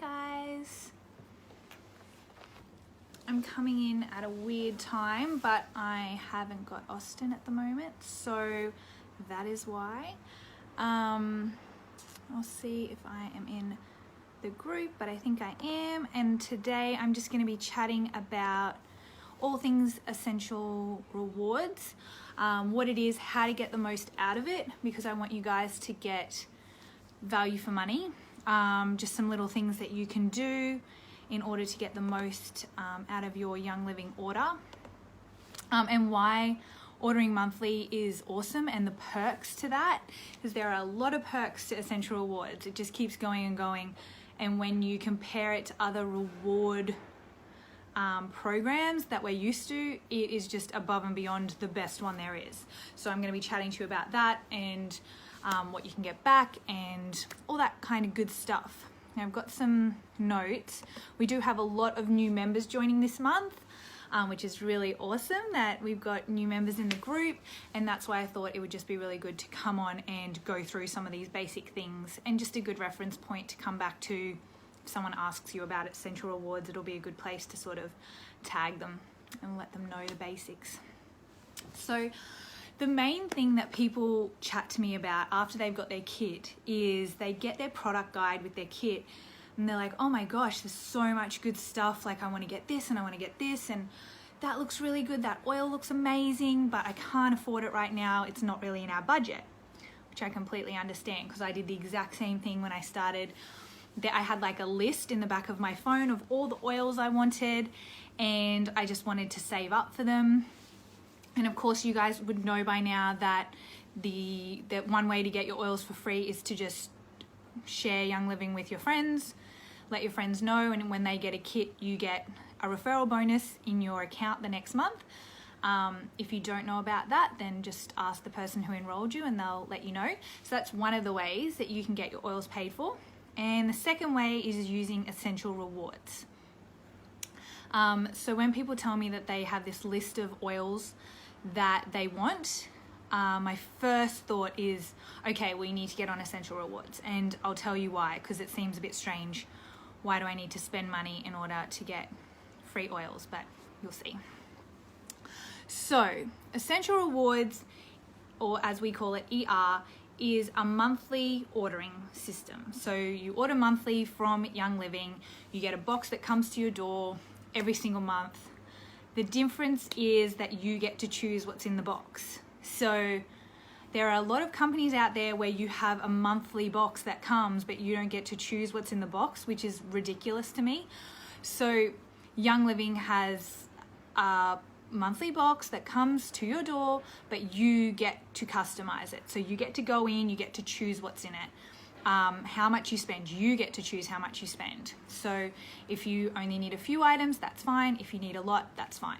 Hi guys. I'm coming in at a weird time, but I haven't got Austin at the moment, so that is why. I'll see if I am in the group, but I think I am. And today I'm just going to be chatting about all things Essential Rewards, what it is, how to get the most out of it, because I want you guys to get value for money. Just some little things that you can do in order to get the most out of your Young Living order, and why ordering monthly is awesome, and the perks to that, because there are a lot of perks to Essential Rewards. It just keeps going and going, and when you compare it to other reward programs that we're used to, it is just above and beyond the best one there is. So I'm going to be chatting to you about that and what you can get back and all that kind of good stuff. Now I've got some notes. We do have a lot of new members joining this month, which is really awesome that we've got new members in the group, and that's why I thought it would just be really good to come on and go through some of these basic things, and just a good reference point to come back to. If someone asks you about Essential Rewards, it'll be a good place to sort of tag them and let them know the basics. So the main thing that people chat to me about after they've got their kit is they get their product guide with their kit and they're like, oh my gosh, there's so much good stuff. Like, I want to get this and I want to get this, and that looks really good. That oil looks amazing, but I can't afford it right now. It's not really in our budget, which I completely understand, because I did the exact same thing when I started. I had like a list in the back of my phone of all the oils I wanted, and I just wanted to save up for them. And of course you guys would know by now that the one way to get your oils for free is to just share Young Living with your friends, let your friends know, and when they get a kit you get a referral bonus in your account the next month. If you don't know about that, then just ask the person who enrolled you and they'll let you know. So that's one of the ways that you can get your oils paid for. And the second way is using Essential Rewards. So when people tell me that they have this list of oils that they want, my first thought is, okay, we need to get on Essential Rewards. And I'll tell you why, because it seems a bit strange. Why do I need to spend money in order to get free oils? But you'll see. So Essential Rewards, or as we call it, ER, is a monthly ordering system. So you order monthly from Young Living, you get a box that comes to your door every single month. The difference is that you get to choose what's in the box. So there are a lot of companies out there where you have a monthly box that comes, but you don't get to choose what's in the box, which is ridiculous to me. So Young Living has a monthly box that comes to your door, but you get to customize it. So you get to go in, you get to choose what's in it. How much you spend, you get to choose how much you spend. So if you only need a few items, that's fine. If you need a lot, that's fine.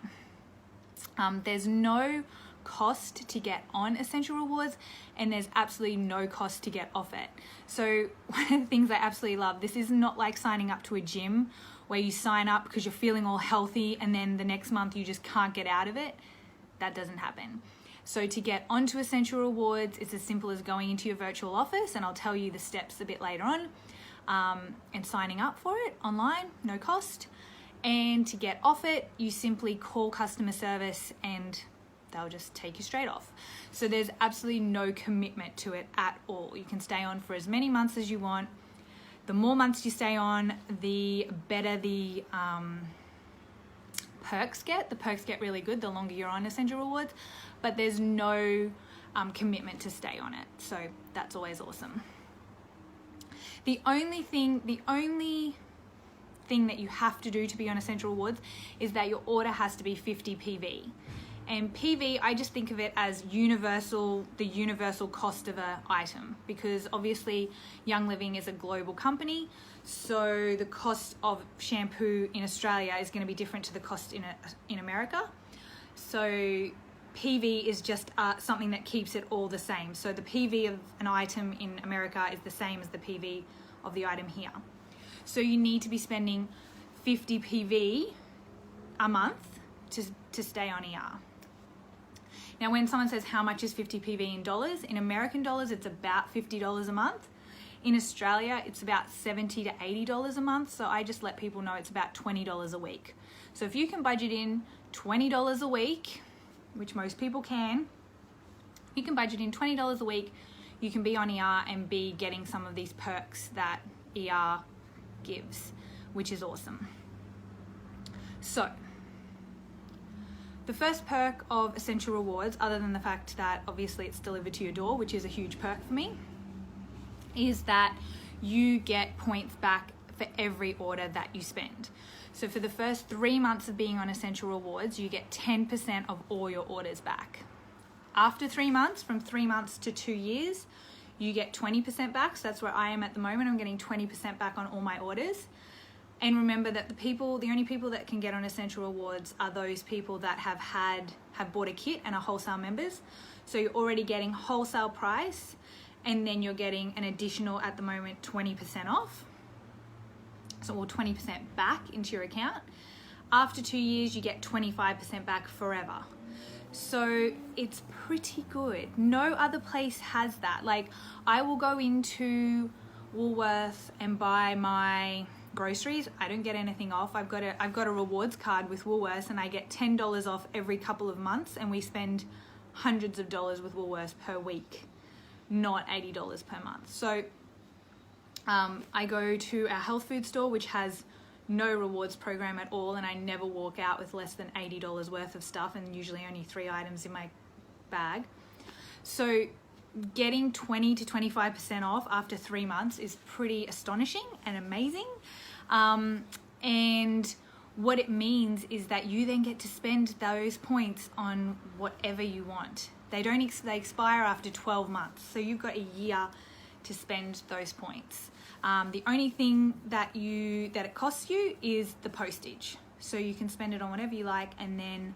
There's no cost to get on Essential Rewards, and there's absolutely no cost to get off it. So one of the things I absolutely love, this is not like signing up to a gym where you sign up because you're feeling all healthy and then the next month you just can't get out of it. That doesn't happen. So to get onto Essential Rewards, it's as simple as going into your virtual office, and I'll tell you the steps a bit later on, and signing up for it online, no cost. And to get off it, you simply call customer service and they'll just take you straight off. So there's absolutely no commitment to it at all. You can stay on for as many months as you want. The more months you stay on, the better the perks get. The perks get really good the longer you're on Essential Rewards, but there's no commitment to stay on it. So that's always awesome. The only thing that you have to do to be on Essential Rewards is that your order has to be 50 PV. And PV, I just think of it as the universal cost of an item, because obviously Young Living is a global company, so the cost of shampoo in Australia is going to be different to the cost in America. So PV is just something that keeps it all the same. So the PV of an item in America is the same as the PV of the item here. So you need to be spending 50 PV a month to stay on ER. Now, when someone says how much is 50 PV in dollars, in American dollars, it's about $50 a month. In Australia, it's about $70 to $80 a month. So I just let people know it's about $20 a week. So if you can budget in $20 a week, which most people can, you can budget in $20 a week, you can be on ER and be getting some of these perks that ER gives, which is awesome. So the first perk of Essential Rewards, other than the fact that obviously it's delivered to your door, which is a huge perk for me, is that you get points back for every order that you spend. So for the first 3 months of being on Essential Rewards, you get 10% of all your orders back. After 3 months, from 3 months to 2 years, you get 20% back. So that's where I am at the moment. I'm getting 20% back on all my orders. And remember that the only people that can get on Essential Rewards are those people that have bought a kit and are wholesale members. So you're already getting wholesale price, and then you're getting an additional, at the moment, 20% off. So, or 20% back into your account. After 2 years, you get 25% back forever. So it's pretty good. No other place has that. Like, I will go into Woolworth and buy my groceries. I don't get anything off. I've got a rewards card with Woolworths, and I get $10 off every couple of months, and we spend hundreds of dollars with Woolworths per week, not $80 per month. So I go to our health food store, which has no rewards program at all, and I never walk out with less than $80 worth of stuff, and usually only 3 items in my bag. So getting 20 to 25% off after 3 months is pretty astonishing and amazing. And what it means is that you then get to spend those points on whatever you want. They expire after 12 months, so you've got a year to spend those points. The only thing that it costs you is the postage. So you can spend it on whatever you like, and then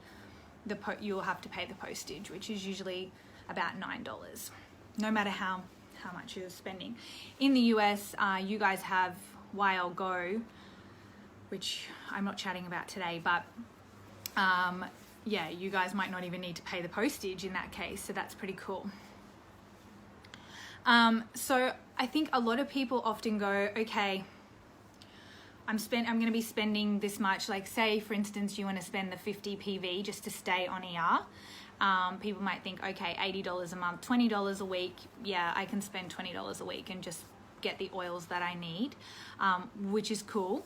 you'll have to pay the postage, which is usually about $9, no matter how much you're spending. In the US, you guys have While Go, which I'm not chatting about today, but yeah, you guys might not even need to pay the postage in that case, so that's pretty cool. So I think a lot of people often go, okay, I'm going to be spending this much. Like, say for instance, you want to spend the 50 PV just to stay on ER. People might think, okay, $80 a month, $20 a week. Yeah, I can spend $20 a week and just get the oils that I need, which is cool.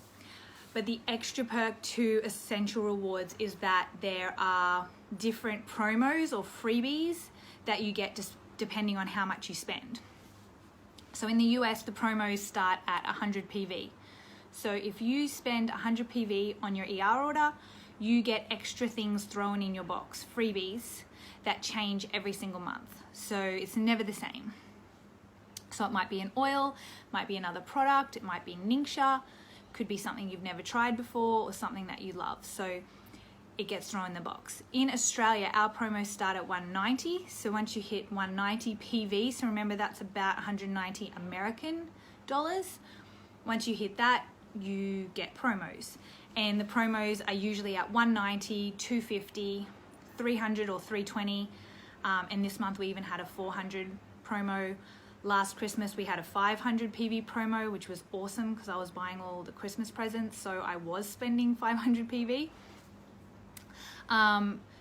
But the extra perk to Essential Rewards is that there are different promos or freebies that you get just depending on how much you spend. So in the US, the promos start at 100 PV. So if you spend 100 PV on your ER order, you get extra things thrown in your box, freebies that change every single month. So it's never the same. So it might be an oil, might be another product, it might be Ningxia, could be something you've never tried before or something that you love. So it gets thrown in the box. In Australia, our promos start at $190. So once you hit $190 PV, so remember that's about 190 American dollars. Once you hit that, you get promos. And the promos are usually at $190, $250, $300 or $320. And this month we even had a $400 promo. Last Christmas we had a $500 PV promo, which was awesome because I was buying all the Christmas presents, so I was spending $500 PV.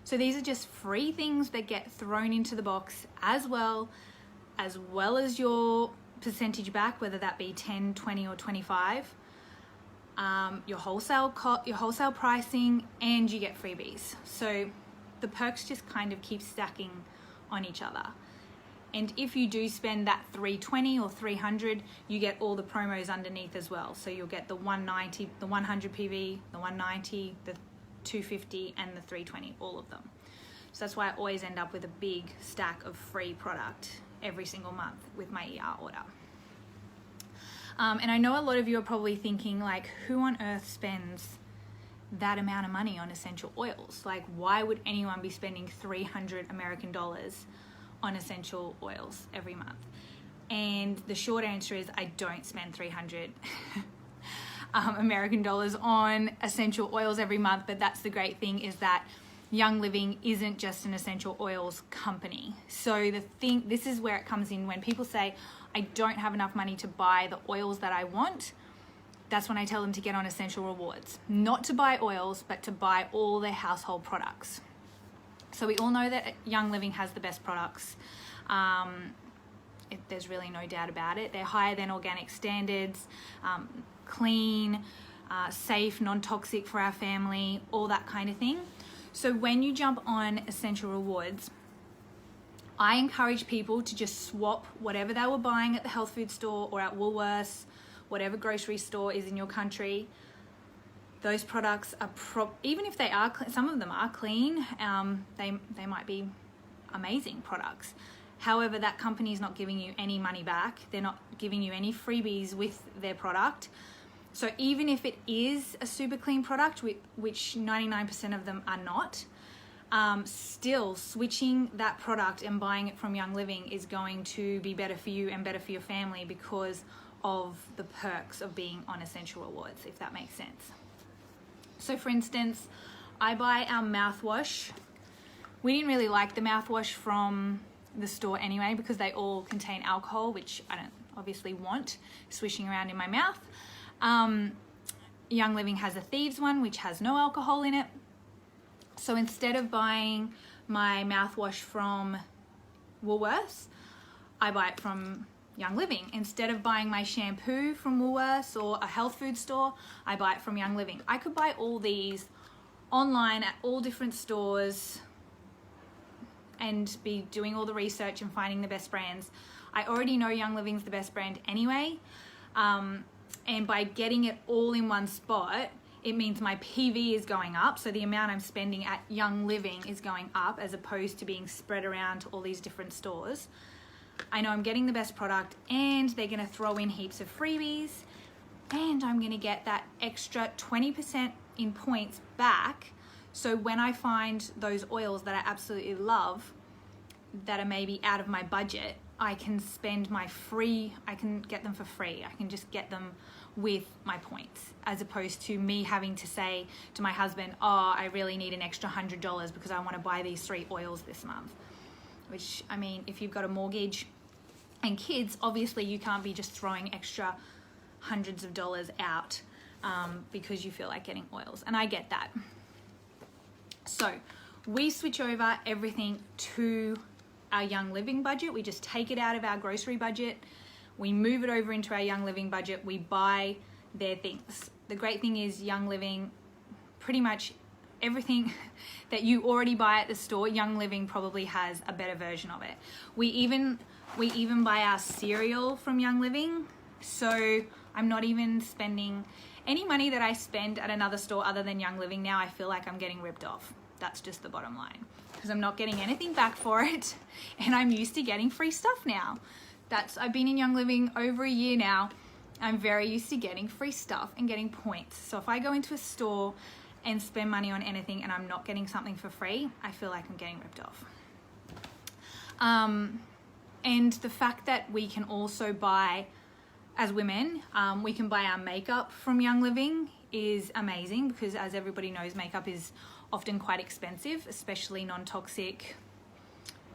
So these are just free things that get thrown into the box as well as your percentage back, whether that be 10, 20 or 25, your wholesale pricing, and you get freebies. So the perks just kind of keep stacking on each other. And if you do spend that $320 or $300, you get all the promos underneath as well. So you'll get the 190, the 100 PV, the 190, the 250 and the 320, all of them. So that's why I always end up with a big stack of free product every single month with my ER order. And I know a lot of you are probably thinking, like, who on earth spends that amount of money on essential oils? Like, why would anyone be spending 300 American dollars on essential oils every month? And the short answer is I don't spend 300 American dollars on essential oils every month, but that's the great thing, is that Young Living isn't just an essential oils company. So this is where it comes in when people say, I don't have enough money to buy the oils that I want, that's when I tell them to get on Essential Rewards. Not to buy oils, but to buy all their household products. So we all know that Young Living has the best products. There's really no doubt about it. They're higher than organic standards, clean, safe, non-toxic for our family, all that kind of thing. So when you jump on Essential Rewards, I encourage people to just swap whatever they were buying at the health food store or at Woolworths, whatever grocery store is in your country. Those products are, even if they are, some of them are clean, they might be amazing products. However, that company is not giving you any money back. They're not giving you any freebies with their product. So even if it is a super clean product, which 99% of them are not, still switching that product and buying it from Young Living is going to be better for you and better for your family because of the perks of being on Essential Rewards, if that makes sense. So for instance, I buy our mouthwash. We didn't really like the mouthwash from the store anyway because they all contain alcohol, which I don't obviously want swishing around in my mouth. Young Living has a Thieves one, which has no alcohol in it. So instead of buying my mouthwash from Woolworths, I buy it from Young Living. Instead of buying my shampoo from Woolworths or a health food store, I buy it from Young Living. I could buy all these online at all different stores and be doing all the research and finding the best brands. I already know Young Living's the best brand anyway. And by getting it all in one spot, it means my PV is going up. So the amount I'm spending at Young Living is going up as opposed to being spread around to all these different stores. I know I'm getting the best product and they're gonna throw in heaps of freebies and I'm gonna get that extra 20% in points back. So when I find those oils that I absolutely love that are maybe out of my budget, I can spend I can get them for free. I can just get them with my points as opposed to me having to say to my husband, oh, I really need an extra $100 because I want to buy these 3 oils this month. Which, I mean, if you've got a mortgage and kids, obviously you can't be just throwing extra hundreds of dollars out because you feel like getting oils. And I get that. So we switch over everything to our Young Living budget. We just take it out of our grocery budget. We move it over into our Young Living budget. We buy their things. The great thing is Young Living, pretty much everything that you already buy at the store, Young Living probably has a better version of it. We even buy our cereal from Young Living. So I'm not even spending any money that I spend at another store other than Young Living now. I feel like I'm getting ripped off. That's just the bottom line because I'm not getting anything back for it and I'm used to getting free stuff now. I've been in Young Living over a year now. I'm very used to getting free stuff and getting points. So if I go into a store and spend money on anything and I'm not getting something for free, I feel like I'm getting ripped off. And the fact that we can also buy, as women, we can buy our makeup from Young Living is amazing because as everybody knows, makeup is often quite expensive, especially non-toxic,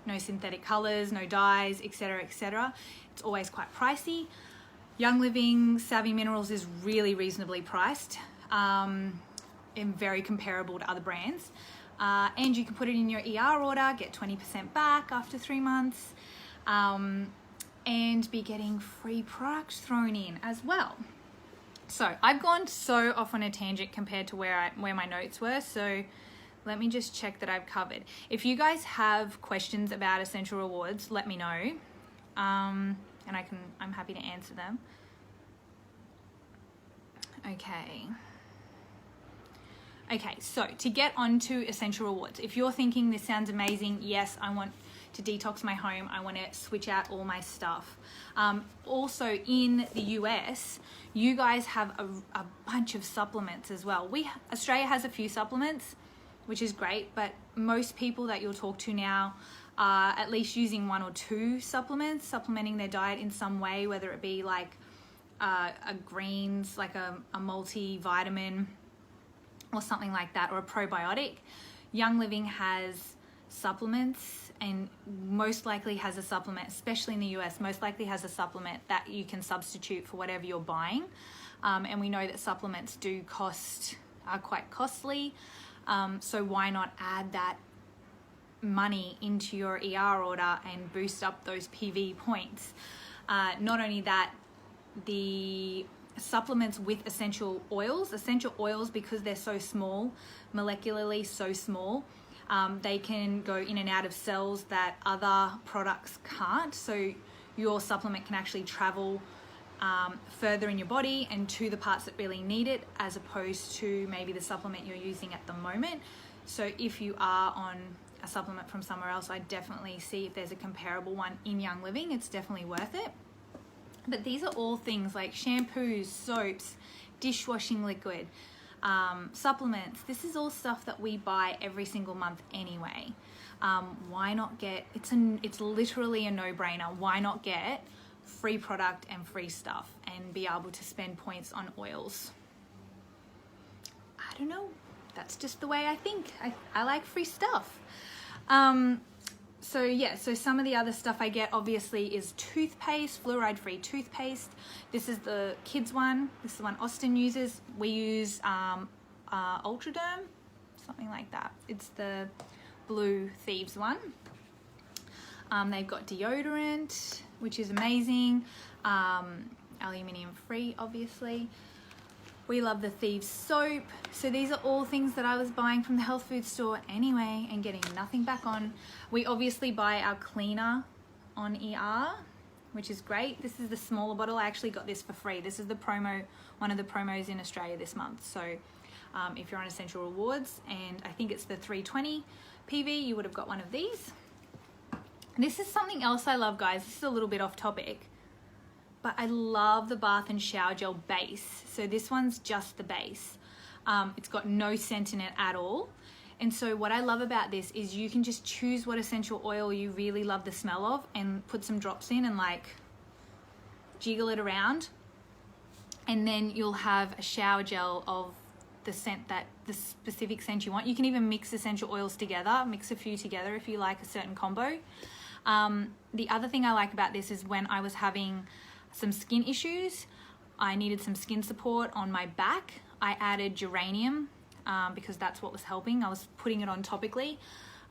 no synthetic colors, no dyes, etc., etc. It's always quite pricey. Young Living Savvy Minerals is really reasonably priced and very comparable to other brands. And you can put it in your ER order, get 20% back after 3 months, and be getting free products thrown in as well. So I've gone so off on a tangent compared to where my notes were. So let me just check that I've covered. If you guys have questions about Essential Rewards, let me know. And I'm happy to answer them. Okay, so to get onto Essential Rewards, if you're thinking this sounds amazing, yes, I want to detox my home, I want to switch out all my stuff. Also in the US, you guys have a bunch of supplements as well. Australia has a few supplements, which is great, but most people that you'll talk to now are at least using 1 or 2 supplements, supplementing their diet in some way, whether it be like a greens, like a multivitamin or something like that, or a probiotic. Young Living has supplements and most likely has a supplement, especially in the US, most likely has a supplement that you can substitute for whatever you're buying. And we know that supplements are quite costly. So why not add that money into your ER order and boost up those PV points? Not only that, the supplements with essential oils, because they're so small, molecularly so small, they can go in and out of cells that other products can't. So your supplement can actually travel further in your body and to the parts that really need it, as opposed to maybe the supplement you're using at the moment. So if you are on a supplement from somewhere else, I definitely see if there's a comparable one in Young Living. It's definitely worth it. But these are all things like shampoos, soaps, dishwashing liquid, supplements. This is all stuff that we buy every single month anyway. Why not get, it's literally a no-brainer. Why not get free product and free stuff and be able to spend points on oils? I don't know. That's just the way I think. I like free stuff. So some of the other stuff I get obviously is toothpaste, fluoride-free toothpaste. This is the kids one. This is the one Austin uses. We use Ultraderm, something like that. It's the Blue Thieves one. They've got deodorant, which is amazing. Aluminium-free, obviously. We love the Thieves soap. So these are all things that I was buying from the health food store anyway and getting nothing back on. We obviously buy our cleaner on ER, which is great. This is the smaller bottle. I actually got this for free. This is the promo, one of the promos in Australia this month. So if you're on Essential Rewards, and I think it's the 320 PV, you would have got one of these. This is something else I love, guys. This is a little bit off topic, but I love the bath and shower gel base. So this one's just the base. It's got no scent in it at all. And so what I love about this is you can just choose what essential oil you really love the smell of and put some drops in and like jiggle it around. And then you'll have a shower gel of the scent, that the specific scent you want. You can even mix essential oils together, mix a few together if you like a certain combo. The other thing I like about this is when I was having some skin issues, I needed some skin support on my back, I added geranium because that's what was helping. I was putting it on topically,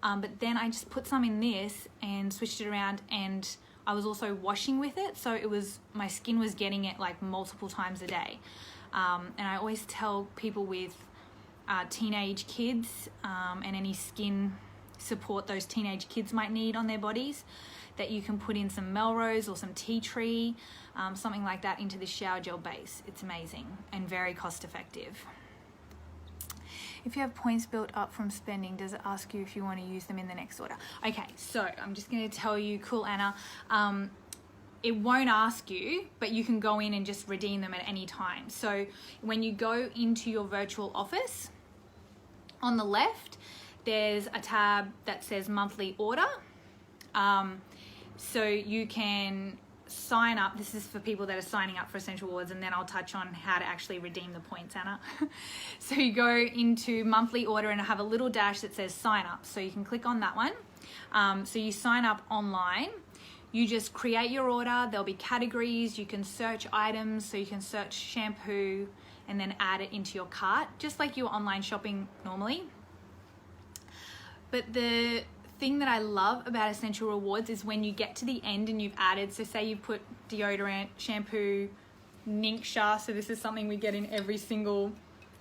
but then I just put some in this and switched it around, and I was also washing with it, so my skin was getting it like multiple times a day. And I always tell people with teenage kids and any skin support those teenage kids might need on their bodies, that you can put in some Melrose or some tea tree, something like that into the shower gel base. It's amazing and very cost effective. If you have points built up from spending, does it ask you if you want to use them in the next order? Okay, so I'm just going to tell you, cool Anna, it won't ask you, but you can go in and just redeem them at any time. So when you go into your virtual office, on the left, there's a tab that says monthly order. So you can sign up. This is for people that are signing up for Essential Rewards, and then I'll touch on how to actually redeem the points, Anna. So you go into monthly order and I have a little dash that says sign up. So you can click on that one. So you sign up online. You just create your order. There'll be categories. You can search items. So you can search shampoo and then add it into your cart, just like you're online shopping normally. But the thing that I love about Essential Rewards is when you get to the end and you've added, so say you put deodorant, shampoo, Ningxia, so this is something we get in every single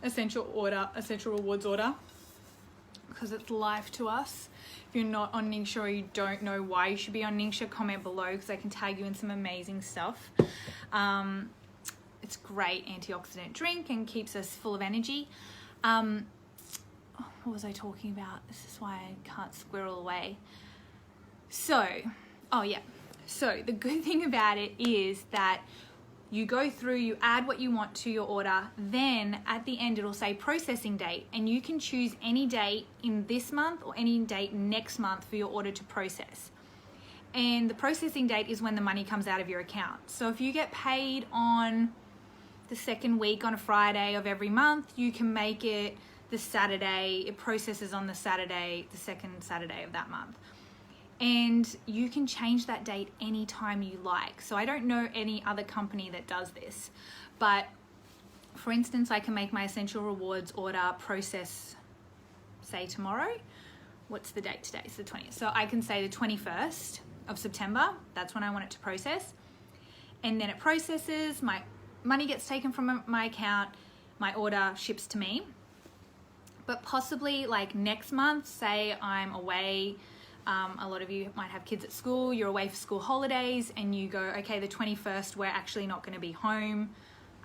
Essential Rewards order, because it's life to us. If you're not on Ningxia or you don't know why you should be on Ningxia, comment below because I can tag you in some amazing stuff. It's great antioxidant drink and keeps us full of energy. What was I talking about? This is why I can't squirrel away. So the good thing about it is that you go through, you add what you want to your order, then at the end it'll say processing date, and you can choose any date in this month or any date next month for your order to process. And the processing date is when the money comes out of your account. So if you get paid on the second week on a Friday of every month, you can make it the Saturday, it processes on the Saturday, the second Saturday of that month. and you can change that date anytime you like. So I don't know any other company that does this, but for instance, I can make my Essential Rewards order process, say tomorrow. What's the date today? It's the 20th. So I can say the 21st of September, that's when I want it to process. And then it processes, my money gets taken from my account, my order ships to me. But possibly like next month, say I'm away, a lot of you might have kids at school, you're away for school holidays and you go, okay, the 21st, we're actually not gonna be home.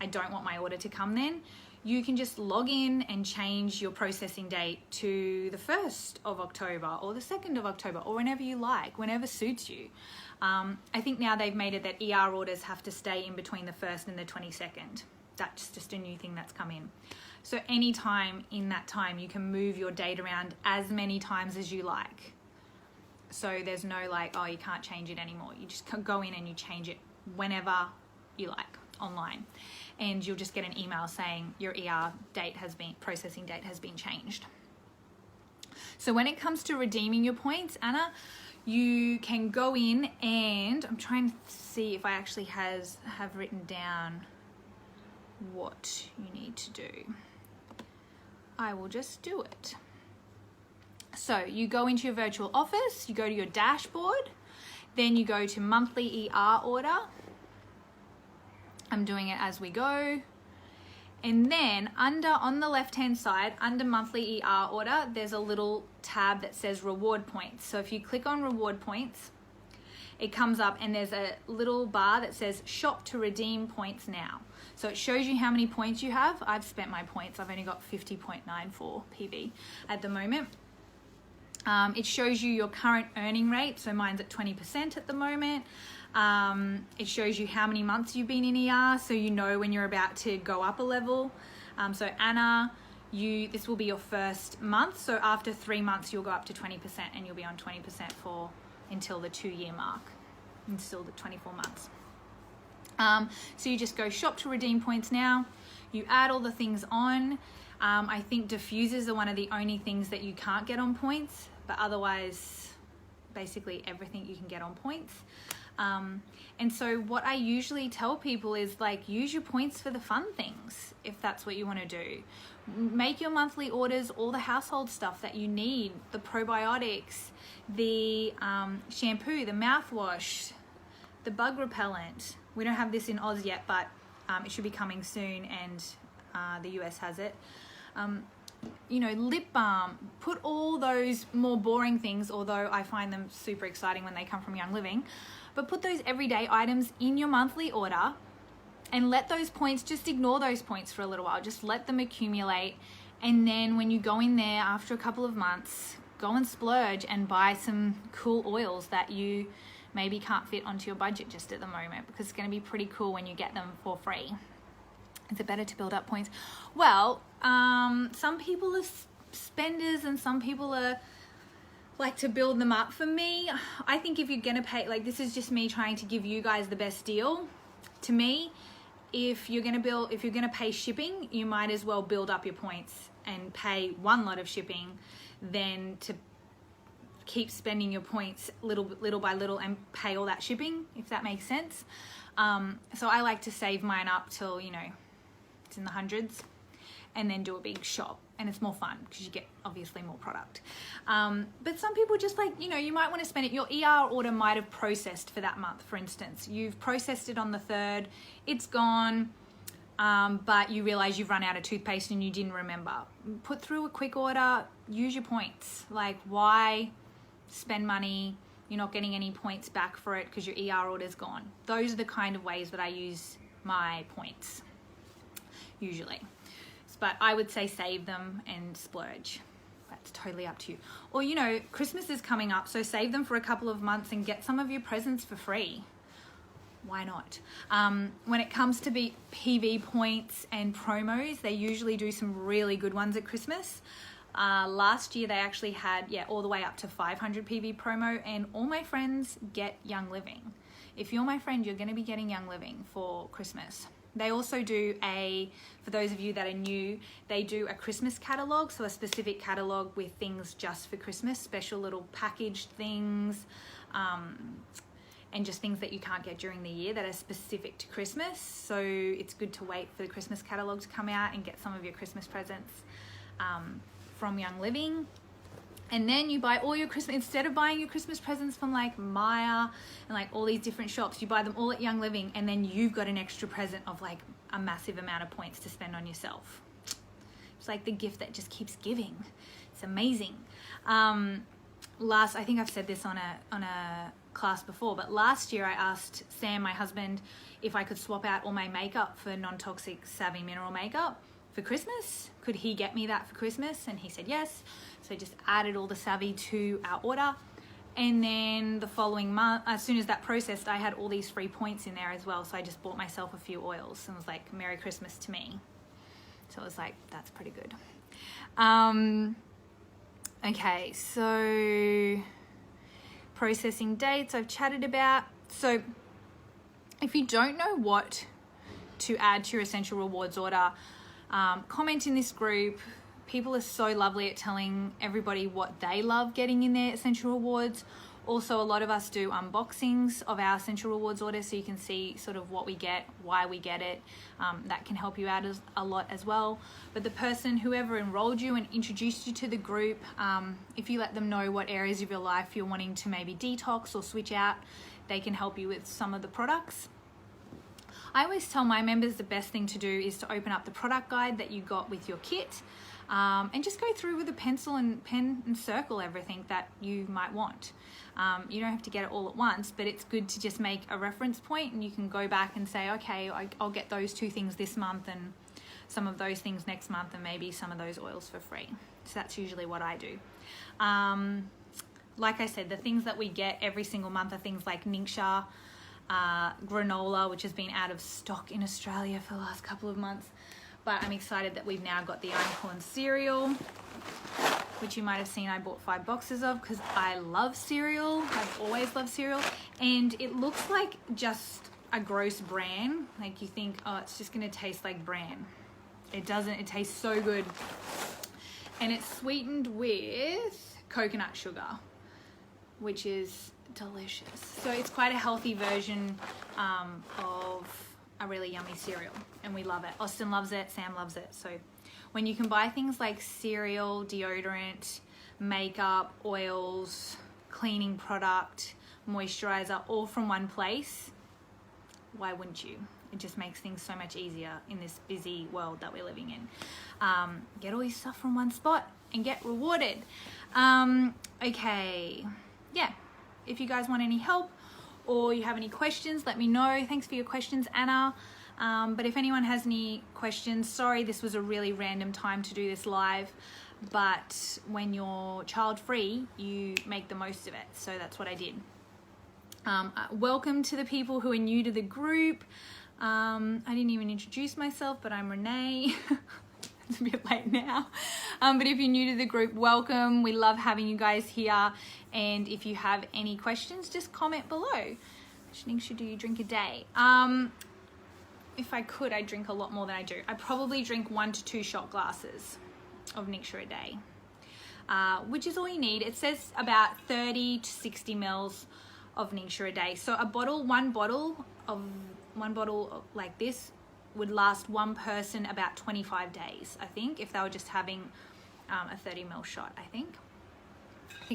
I don't want my order to come then. You can just log in and change your processing date to the 1st of October or the 2nd of October or whenever you like, whenever suits you. I think now they've made it that ER orders have to stay in between the 1st and the 22nd. That's just a new thing that's come in. So anytime in that time, you can move your date around as many times as you like. So there's no like, oh, you can't change it anymore. You just go in and you change it whenever you like online. And you'll just get an email saying your processing date has been changed. So when it comes to redeeming your points, Anna, you can go in and I'm trying to see if I actually have written down what you need to do. I will just do it. So you go into your virtual office, you go to your dashboard, then you go to monthly ER order. I'm doing it as we go. And then on the left-hand side, under monthly ER order, there's a little tab that says reward points. So if you click on reward points, it comes up and there's a little bar that says shop to redeem points now. So it shows you how many points you have. I've spent my points. I've only got 50.94 PV at the moment. It shows you your current earning rate. So mine's at 20% at the moment. It shows you how many months you've been in ER, so you know when you're about to go up a level. So Anna, this will be your first month. So after 3 months, you'll go up to 20% and you'll be on 20% until the 2-year mark, until the 24 months. So you just go shop to redeem points now. You add all the things on. I think diffusers are one of the only things that you can't get on points, but otherwise, basically everything you can get on points. And so what I usually tell people is like, use your points for the fun things, if that's what you want to do. Make your monthly orders, all the household stuff that you need, the probiotics, the shampoo, the mouthwash, the bug repellent. We don't have this in Oz yet, but it should be coming soon, and the US has it. Lip balm, put all those more boring things, although I find them super exciting when they come from Young Living, but put those everyday items in your monthly order and let those points, just ignore those points for a little while, just let them accumulate. And then when you go in there after a couple of months, go and splurge and buy some cool oils that you maybe can't fit onto your budget just at the moment, because it's going to be pretty cool when you get them for free. Is it better to build up points? Well, some people are spenders and some people are like to build them up. For me, I think if you're gonna pay, like, this is just me trying to give you guys the best deal. To me, if you're gonna pay shipping, you might as well build up your points and pay one lot of shipping than to keep spending your points little by little and pay all that shipping, if that makes sense. So I like to save mine up till, it's in the hundreds, and then do a big shop, and it's more fun because you get obviously more product. But some people just like, you might want to spend it. Your ER order might have processed for that month, for instance. You've processed it on the 3rd, it's gone, but you realize you've run out of toothpaste and you didn't remember. Put through a quick order, use your points. Like, why spend money? You're not getting any points back for it because your ER order's gone. Those are the kind of ways that I use my points, usually. But I would say save them and splurge. That's totally up to you. Or, Christmas is coming up, so save them for a couple of months and get some of your presents for free. Why not? When it comes to PV points and promos, they usually do some really good ones at Christmas. Last year they actually had, all the way up to 500 PV promo, and all my friends get Young Living. If you're my friend, you're going to be getting Young Living for Christmas. They also do for those of you that are new, they do a Christmas catalogue, so a specific catalogue with things just for Christmas, special little packaged things, and just things that you can't get during the year that are specific to Christmas. So it's good to wait for the Christmas catalogue to come out and get some of your Christmas presents from Young Living. And then you buy all your Christmas, instead of buying your Christmas presents from like Maya and like all these different shops, you buy them all at Young Living, and then you've got an extra present of like a massive amount of points to spend on yourself. It's like the gift that just keeps giving. It's amazing. I think I've said this on a class before, but last year I asked Sam, my husband, if I could swap out all my makeup for non-toxic Savvy mineral makeup for Christmas. Could he get me that for Christmas? And he said yes. So I just added all the Savvy to our order. And then the following month, as soon as that processed, I had all these free points in there as well. So I just bought myself a few oils and was like, Merry Christmas to me. So I was like, that's pretty good. Okay, so processing dates I've chatted about. So if you don't know what to add to your Essential Rewards order, comment in this group. People are so lovely at telling everybody what they love getting in their Essential Rewards. Also, a lot of us do unboxings of our Essential Rewards order, so you can see sort of what we get, why we get it. That can help you out a lot as well. But the person, whoever enrolled you and introduced you to the group, if you let them know what areas of your life you're wanting to maybe detox or switch out, they can help you with some of the products. I always tell my members the best thing to do is to open up the product guide that you got with your kit, and just go through with a pencil and pen and circle everything that you might want. You don't have to get it all at once, but it's good to just make a reference point, and you can go back and say, okay, I'll get those 2 things this month and some of those things next month, and maybe some of those oils for free. So that's usually what I do. Like I said, the things that we get every single month are things like Ningxia, granola, which has been out of stock in Australia for the last couple of months, but I'm excited that we've now got the iron corn cereal, which you might have seen I bought 5 boxes of because I love cereal. I've always loved cereal, and it looks like just a gross bran. Like you think, oh, it's just gonna taste like bran. It doesn't. It tastes so good, and it's sweetened with coconut sugar, which is delicious. So it's quite a healthy version of a really yummy cereal, and we love it. Austin loves it, Sam loves it. So when you can buy things like cereal, deodorant, makeup, oils, cleaning product, moisturizer, all from one place, why wouldn't you? It just makes things so much easier in this busy world that we're living in. Get all your stuff from one spot and get rewarded. Okay, yeah. If you guys want any help or you have any questions, let me know. Thanks for your questions, Anna. But if anyone has any questions, sorry, this was a really random time to do this live, but when you're child free, you make the most of it. So that's what I did. Welcome to the people who are new to the group. I didn't even introduce myself, but I'm Renee. It's a bit late now. But if you're new to the group, welcome. We love having you guys here. And if you have any questions, just comment below. Which Ningxia do you drink a day? If I could, I'd drink a lot more than I do. I probably drink 1 to 2 shot glasses of Ningxia a day, which is all you need. It says about 30 to 60 mils of Ningxia a day. So one bottle like this would last one person about 25 days, I think, if they were just having a 30 ml shot, I think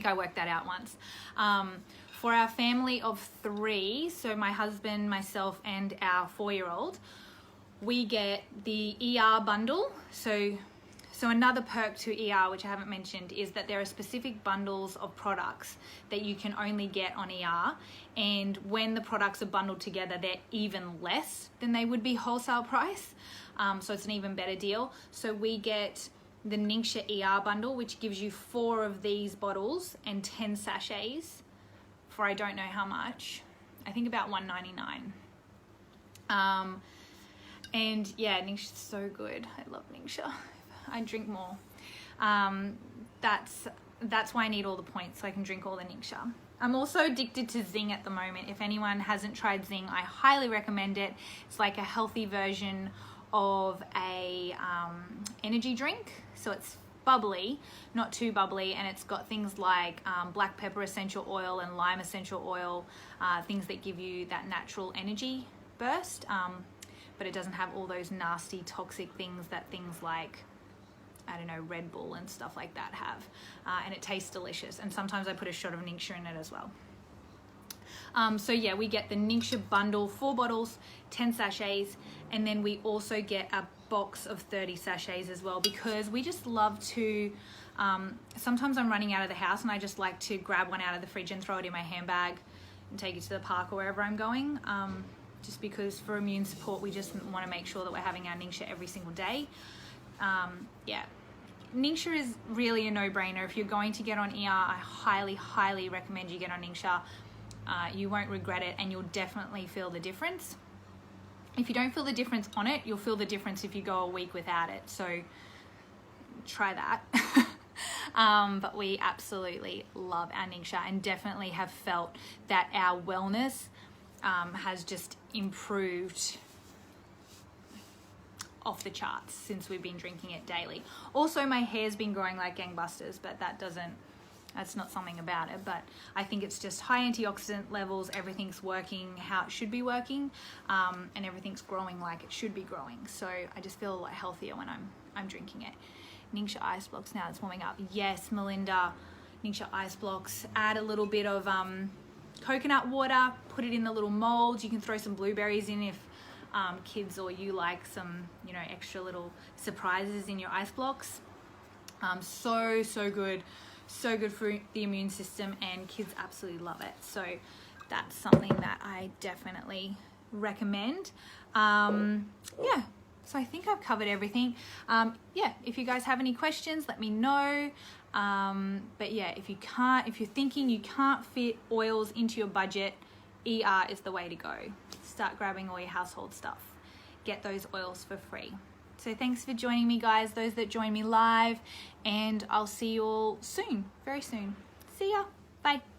I worked that out once. For our family of 3, so my husband, myself, and our 4-year-old, we get the ER bundle. So another perk to ER, which I haven't mentioned, is that there are specific bundles of products that you can only get on ER. And when the products are bundled together, they're even less than they would be wholesale price. So it's an even better deal. So we get the Ningxia ER bundle, which gives you 4 of these bottles and 10 sachets for I don't know how much. I think about $1.99. And yeah, Ningxia's so good. I love Ningxia. I drink more. That's why I need all the points, so I can drink all the Ningxia. I'm also addicted to Zing at the moment. If anyone hasn't tried Zing, I highly recommend it. It's like a healthy version of a energy drink. So it's bubbly, not too bubbly, and it's got things like black pepper essential oil and lime essential oil, things that give you that natural energy burst, but it doesn't have all those nasty toxic things that things like, I don't know, Red Bull and stuff like that have, and it tastes delicious. And sometimes I put a shot of Ningxia in it as well. So yeah, we get the Ningxia bundle, 4 bottles, 10 sachets, and then we also get a box of 30 sachets as well, because we just love to, sometimes I'm running out of the house and I just like to grab one out of the fridge and throw it in my handbag and take it to the park or wherever I'm going, just because for immune support we just want to make sure that we're having our Ningxia every single day. Yeah, Ningxia is really a no-brainer. If you're going to get on ER, I highly recommend you get on Ningxia. You won't regret it, and you'll definitely feel the difference. If you don't feel the difference on it, you'll feel the difference if you go a week without it. So try that. But we absolutely love our Ningxia, and definitely have felt that our wellness has just improved off the charts since we've been drinking it daily. Also, my hair's been growing like gangbusters, but that's not something about it, but I think it's just high antioxidant levels, everything's working how it should be working, and everything's growing like it should be growing. So I just feel a lot healthier when I'm drinking it. Ningxia ice blocks, now it's warming up. Yes, Melinda, Ningxia ice blocks. Add a little bit of coconut water, put it in the little molds. You can throw some blueberries in if kids or you like some, you know, extra little surprises in your ice blocks. So good. So good for the immune system, and kids absolutely love it. So that's something that I definitely recommend. Yeah, so I think I've covered everything. Yeah, if you guys have any questions, let me know. But yeah, if you're thinking you can't fit oils into your budget, ER is the way to go. Start grabbing all your household stuff. Get those oils for free. So thanks for joining me, guys, those that join me live, and I'll see you all soon, very soon. See ya. Bye.